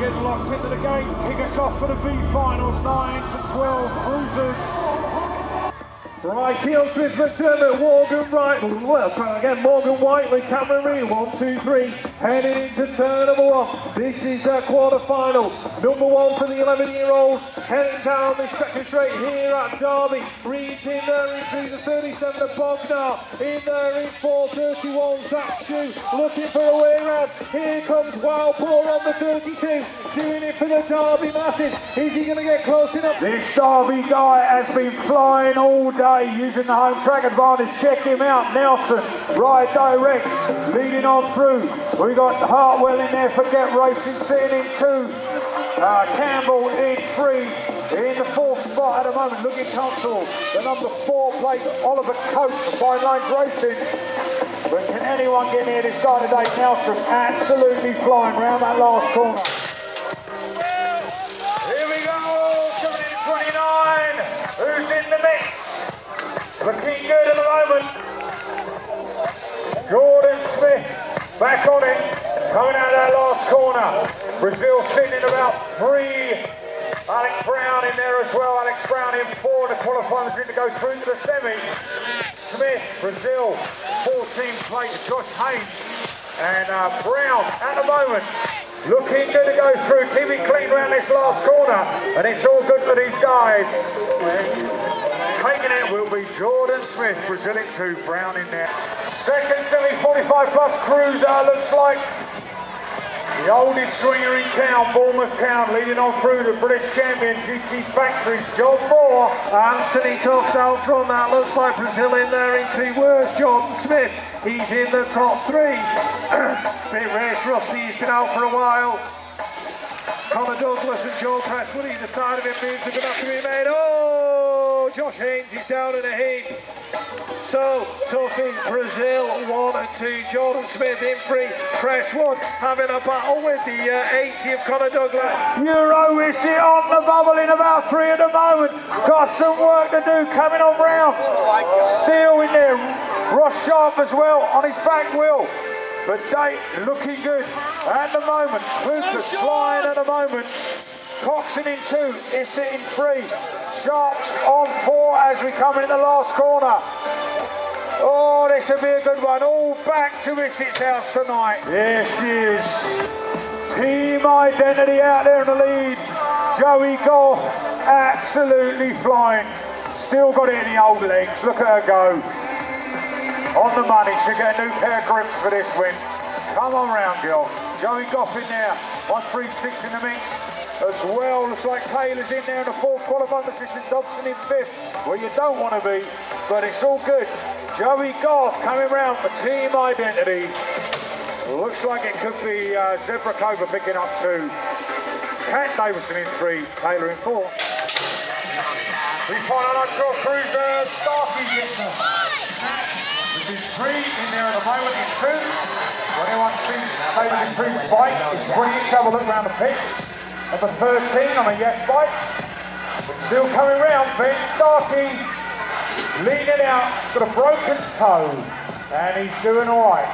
getting locked into the game. Kick us off for the B finals, 9 to 12 cruisers. Right, Keel Smith, McDermott, Morgan Wright, well, try again, Morgan Whiteley, Cameron Reed, 1, 2, 3, heading into turn number 1. This is a quarter-final. Number 1 for the 11-year-olds, heading down the second straight here at Derby. Reed's in there in 3, the 37, the Bognar, in there in 4:31, Zach Shue, looking for a way round. Here comes Wild Boar on the 32, doing it for the Derby Massive. Is he going to get close enough? This Derby guy has been flying all day, using the home track advantage. Check him out, Nelson, Ride Direct, leading on through. We got Hartwell in there for Get Racing, sitting in 2. Campbell in 3. In the 4th spot at the moment, looking comfortable. The number 4 plate, Oliver Coates for Fine Lines Racing. But can anyone get near this guy today? Nelson absolutely flying round that last corner. Here we go, coming in 29. Who's in the mix? Looking good at the moment. Jordan Smith back on it, coming out of that last corner. Brazil sitting in about 3. Alex Brown in there as well. Alex Brown in 4. The qualifiers need to go through to the semi. Smith, Brazil, 14 plate, Josh Haynes. And Brown at the moment looking good to go through. Keep it clean around this last corner. And it's all good for these guys. Taking it will be Jordan Smith, Brazil in 2, Brown in there. Second semi 45 plus cruiser looks like the oldest swinger in town, Bournemouth Town, leading on through the British champion GT Factories, John Moore. Anthony Tuff's out front, that looks like Brazil in there in 2. Where's Jordan Smith? He's in the top 3. Bit race rusty, he's been out for a while. Connor Douglas and Joe Presswood, either side of him, moves are going to have to be made. Oh, Josh Haynes is down in a heap. So, Tuffy, Brazil, 1 and 2. Jordan Smith in 3. Presswood having a battle with the 80 of Connor Douglas. Euro is it on the bubble in about 3 at the moment. Got some work to do coming on round. Steele in there. Ross Sharp as well on his back wheel. But Date looking good at the moment. Lucas flying at the moment. Coxon in 2, Issett in 3. Sharps on 4 as we come in the last corner. Oh, this will be a good one. All back to Issett's house tonight. Yes, she is. Team Identity out there in the lead. Joey Goff absolutely flying. Still got it in the old legs. Look at her go. On the money, she'll get a new pair of grips for this win. Come on round, girl. Joey Goff in there. 136 in the mix. As well, looks like Taylor's in there in the 4th qualifying position. Dobson in 5th, where you don't want to be, but it's all good. Joey Goff coming round for Team Identity. Looks like it could be Zebra Cobra picking up 2. Cat Davison in 3, Taylor in 4. We find out our tour cruiser, Starkey Gibson. This is 3 in there at the moment in 2. When anyone sees David Improve's bike, it's brilliant to have a look around the pitch. Number 13 on a yes bike. Still coming round, Ben Starkey leaning out, he's got a broken toe, and he's doing all right.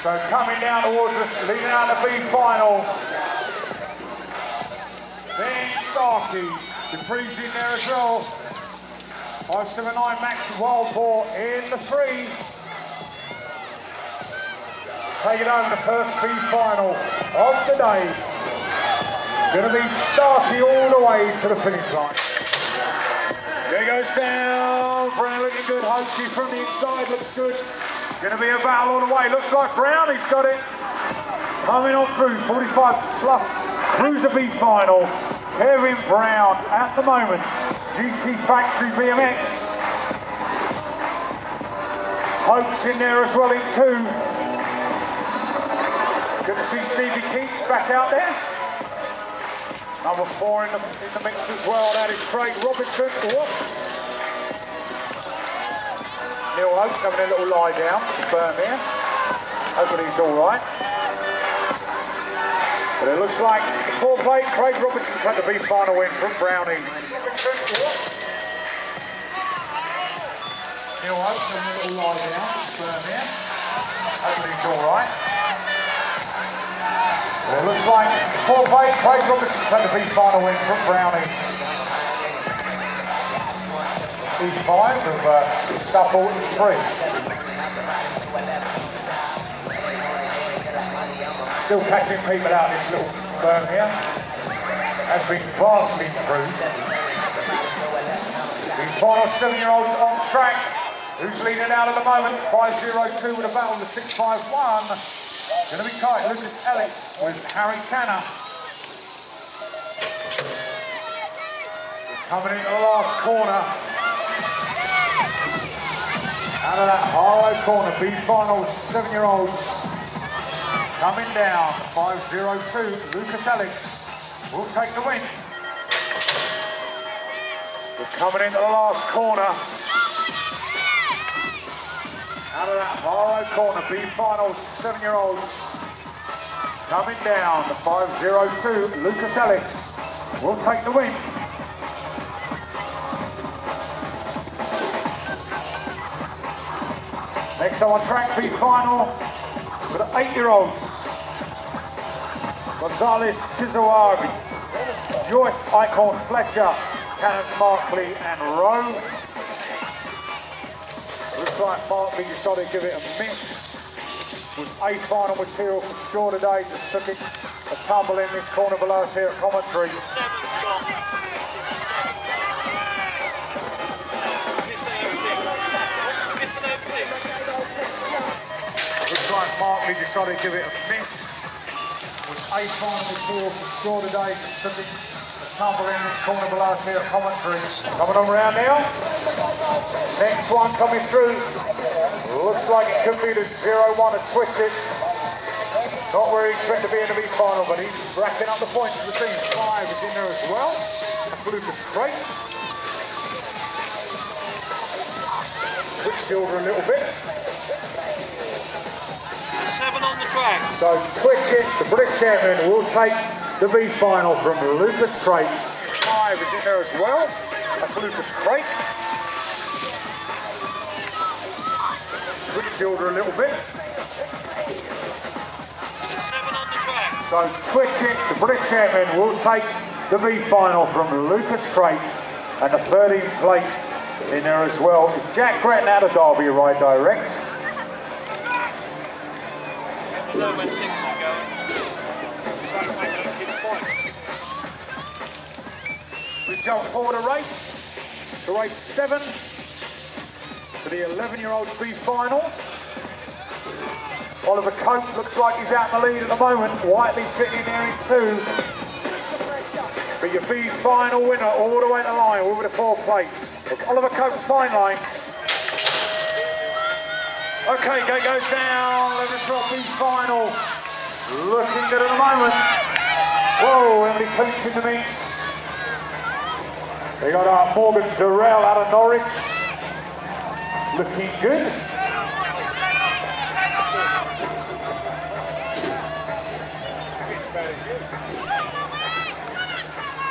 So coming down towards us, leading out the B final. Ben Starkey, Dupree's in there as well. 579 Max Wildport in the 3. Taking over the first B final of the day. Going to be Starkey all the way to the finish line. There goes down. Brown looking good. Hochie from the inside looks good. Going to be a battle all the way. Looks like Brownie's got it. Coming on through 45 plus Cruiser B final. Kevin Brown at the moment. GT Factory BMX. Hope's in there as well in 2. Good to see Stevie Keats back out there. Number 4 in the mix as well. That is Craig Robertson. Whoops. Neil Oates having a little lie down to Birmingham. Hopefully he's all right. But it looks like the 4 plate. Craig Robertson had the B final win from Brownie. Whoops. Neil Oates having a little lie down to Birmingham. Everything's all right. Well, it looks like Craig Robertson's had the big final win from Brownie. E5 of Scuffle 3. Still catching people out this little berm here. Has been vastly improved. The final 7-year-olds on track. Who's leading out at the moment? 5:02 with a battle to 6:51. Going to be tight. Lucas Ellis with Harry Tanner. Coming into the last corner. Out of that high corner, B final 7-year-olds coming down. 5:02. Lucas Ellis will take the win. We're coming into the last corner. Out of that high corner, B final 7-year-olds coming down. The 5:02. Lucas Ellis will take the win. Next up on track, B final for the 8-year-olds. Gonzalez Chizawabi, Joyce Icon Fletcher, Cannon Markley and Rowe. Looks like Markley decided to give it a miss. Was a final material for sure today. Just took it a tumble in this corner below us here at commentary. Looks like Markley decided to give it a miss. Was a final material for sure today. Just took it a tumble in this corner below us here at commentary. Coming on round now. Next one coming through. Looks like it could be the 0-1 of Twitch It. Not where he expected to be in the big final, but he's racking up the points for the team. 5 is in there as well. That's Lucas Craig. Switch shoulder a little bit. 7 on the track. So Twitch It, the British champion, will take the B final from Lucas Craig. 5 is in there as well. That's Lucas Craig. Switch shoulder a little bit. 7 on the track. So Twitch It, the British champion, will take the B final from Lucas Craig, and the 13th plate in there as well. Jack Gretton out of Derby, right direct. Know when 6 is going. We jump forward a race to race 7 for the 11-year-olds B final. Oliver Cope looks like he's out in the lead at the moment. Whiteley sitting in there in 2. But your B final winner all the way to the line over the 4 plate. Look, Oliver Cope fine lines. Okay, gate goes down. 11-12 B final. Looking good at the moment. Whoa, Emily clinch in the meets. They got Morgan Durrell out of Norwich. Looking good.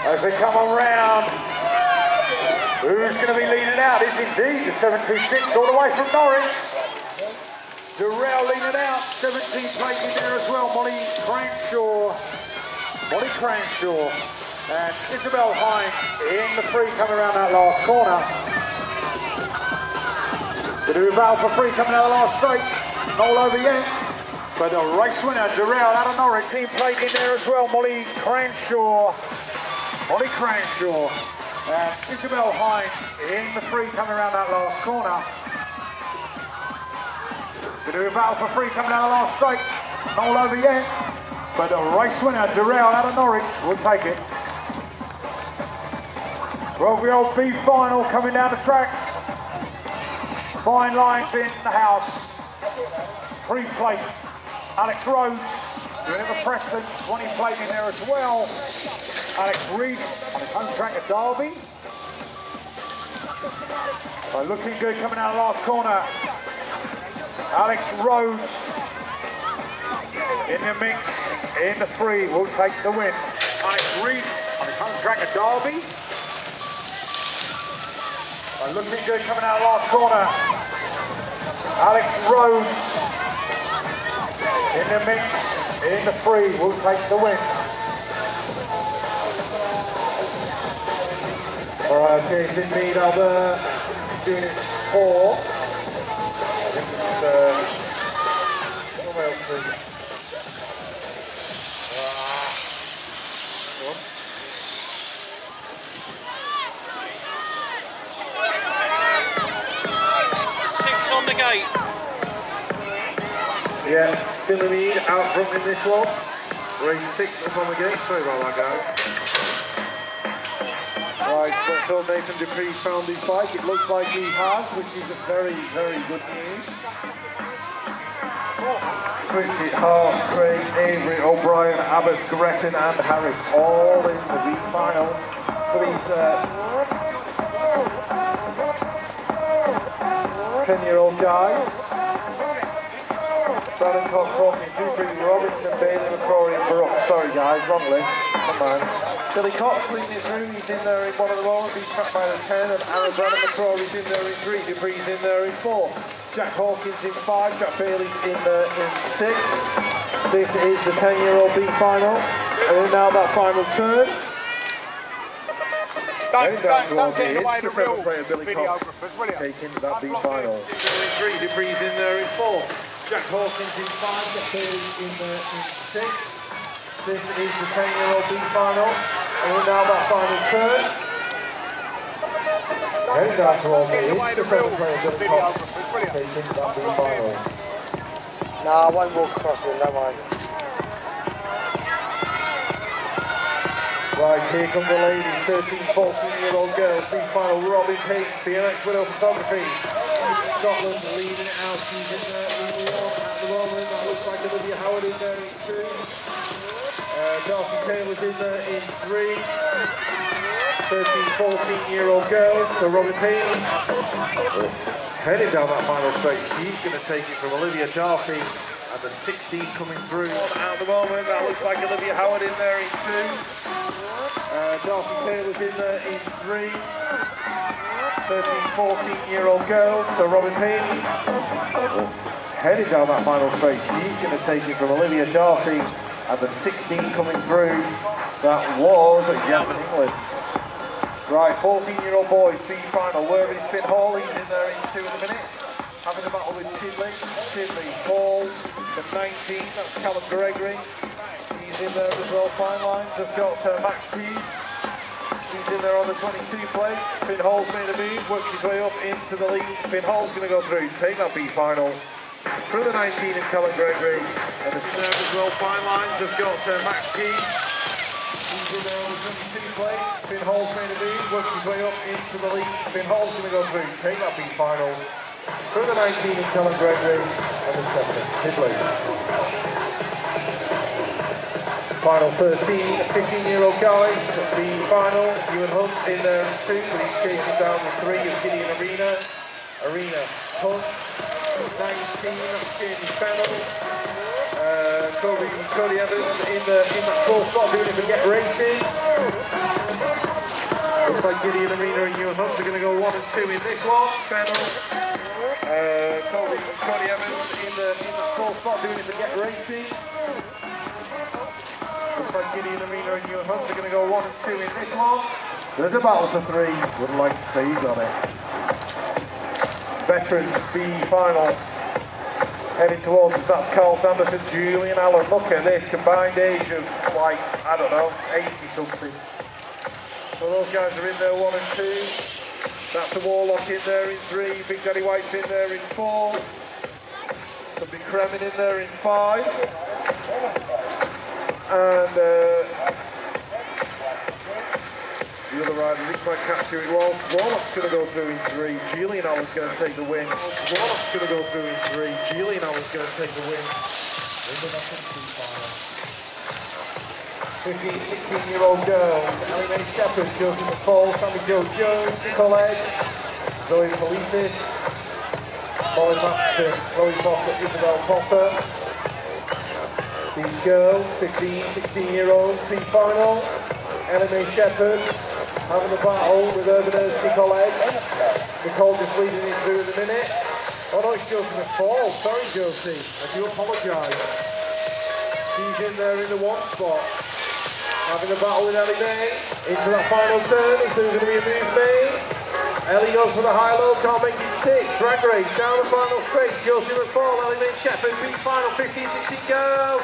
As they come on round, who's going to be leading out is indeed the 726 all the way from Norwich. Durrell leading out, 17 plate in there as well. Molly Cranshaw. And Isabel Hines in the free coming around that last corner. To do a battle for free coming out of the last straight. Not all over yet. But the race winner, Durrell out of Norwich, team plate in there as well. Molly Cranshaw. And Isabel Hines in the free coming around that last corner. To do a battle for free coming out of the last straight. Not all over yet. But the race winner, Durrell out of Norwich, will take it. 12-year-old B final coming down the track. Fine lines in the house. Free plate. Alex Rhodes, doing it for Preston. 20 plate in there as well. Alex Reed on his home track at Derby. So looking good coming out of the last corner. Alex Rhodes in the mix, in the free, will take the win. Alex Reed on his home track at Derby. Looking good coming out of the last corner. Alex Rhodes in the mix, in the free, will take the win. Alright, okay, it's in lead of unit 4. I think it's somewhere else through. On the gate. Yeah, Billy Mead out front in this one. Race 6 up on the gate. Sorry about that, guys. Right, so Nathan Dupree found his bike. It looks like he has, which is very, very good news. Switchy, Hart, Craig, Avery, O'Brien, Abbott, Gretton and Harris all in the V final for these 10-year-old guys. Brandon Cox, Hawkins, Dupree, Robinson, Bailey, McCrory and Baruch. Sorry guys, wrong list. Come on. Billy Cox leading it through, he's in there in one of the moments, he's trapped by the 10, and Arizona McCrory's in there in 3, Dupree's in there in 4. Jack Hawkins in 5, Jack Bailey's in there in 6. This is the 10-year-old B final, and now that final turn. Don't get in the way of the real Billy Cox videographers, will you? taking that B final. In 3, Dupree's in there in 4. Jack Hawkins in 5, Jack Bailey's in there in 6. This is the 10-year-old B final, and we're now that final turn. Heading down towards the edge, the 7-player Billy Cox taking that B final. Nah, I won't walk across him, don't worry. Right, here come the ladies, 13, 14-year-old girls, B final, Robin Payne, BMX Widow Photography. Scotland leading it out, she's in there in 1 at the moment, that looks like Olivia Howard in there in 2. Darcy Taylor's in there in 3. 13, 14-year-old girls, so Robin Payne heading down that final straight. She's going to take it from Olivia Darcy, and the 16 coming through. At the moment, that looks like Olivia Howard in there in 2. Darcy Taylor's in there in 3. 13, 14-year-old girls, so Robin Payne heading down that final straight. She's going to take it from Olivia Darcy, and the 16 coming through, that was Yasmin England. Right, 14-year-old boys, B final, Worthy's Finn Hall, he's in there in 2 in a minute. Having a battle with Tidley, Hall, the 19, that's Callum Gregory. He's in there as well, fine lines. I've got Max Pease, he's in there on the 22 plate. Finn Hall's made a move, works his way up into the lead. Finn Hall's going to go through, take that B final. Through the 19 in Callum Gregory, and the snare as well, fine lines. I've got Max P. He's in there on the 22 plate. Finn Hall's made a move, works his way up into the lead. Finn Hall's going to go through, take that B final. Through the 19 in Callum Gregory, and the 7 in Tidley. Final 13, 15-year-old guys, the final, Ewan Hunt in there in 2, but he's chasing down the 3 of Gideon Arena, Hunt. 19, that's Jamie Fennell. Cody Evans in that 4th spot doing it for Get Racing. Looks like Gideon Arena and Ewan Hunt are going to go 1 and 2 in this one. Fennell. Cody Evans in the 4th spot doing it for Get Racing. Looks like Gideon Arena and Ewan Hunt are going to go 1 and 2 in this one. There's a battle for 3. Wouldn't like to say he got it. Veterans B final. Heading towards us, that's Carl Sanderson, Julian Allen. Look at this, combined age of like, I don't know, 80 something. So those guys are in there 1 and 2. That's the Warlock in there in 3. Big Daddy White's in there in 4. Some Big Kremen in there in 5. And the other rider didn't quite catch who it was. Warlock's going to go through in 3. Julian Allen's going to take the win. Warlock's going to go through in 3. Julian Allen's going to take the win. 15, 16-year-old girls. Ellie Mae Shepherd, Josie McFall, Sammy Jo Jones, Nicole Edge, Zoe Politis, Molly Matson, Chloe Foster, Isabel Potter. These girls, 15, 16-year-olds, P-final. Ellie Mae Shepherd having a battle with Urban Earth's Nicole Edge. Nicole just leading it through in a minute. Oh no, it's Josie McFall. Sorry, Josie. I do apologise. She's in there in the one spot. Having a battle with Ellie May. Into that final turn. Is there going to be a move made? Ellie goes for the high-low, can't make it stick. Drag race down the final straight. Josie McFall, Ellie May Shepherd, beat final 15-16 girls.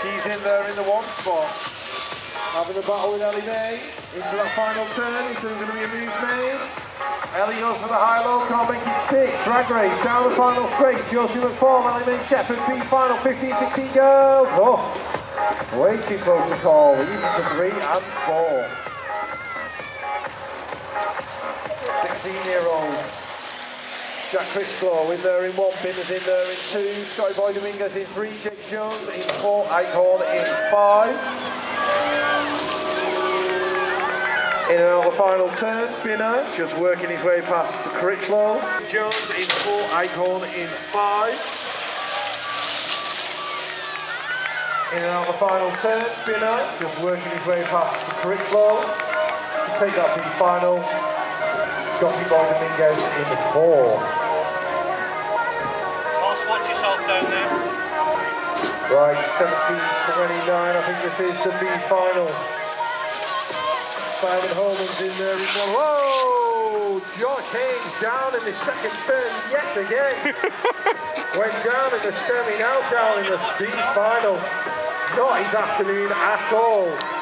She's in there in the one spot. Having a battle with Ellie May. Into that final turn. Is there going to be a move made? Ellie goes for the high-low, can't make it stick. Drag race down the final straight. Josie McFall, Ellie May Shepherd, beat final 15-16 girls. Oh, way too close to call. Even to 3 and 4. 16-year-old Jack Crisco in there in 1, Binners in there in 2, Scotty Boy Dominguez in 3, Jake Jones in 4, Eichhorn in 5. In and out the final turn, Binner just working his way past Critchlow. Jones in 4, Eichhorn in 5. In and out the final turn, Binner just working his way past Critchlow to take that big final. Scotty Boy Dominguez in 4. Boss, watch yourself down there. Right, 17-29, I think this is the B final. Simon Holman's in there in 1. Whoa! John Haynes down in the second turn yet again. Went down in the semi, now down in the B final. Not his afternoon at all.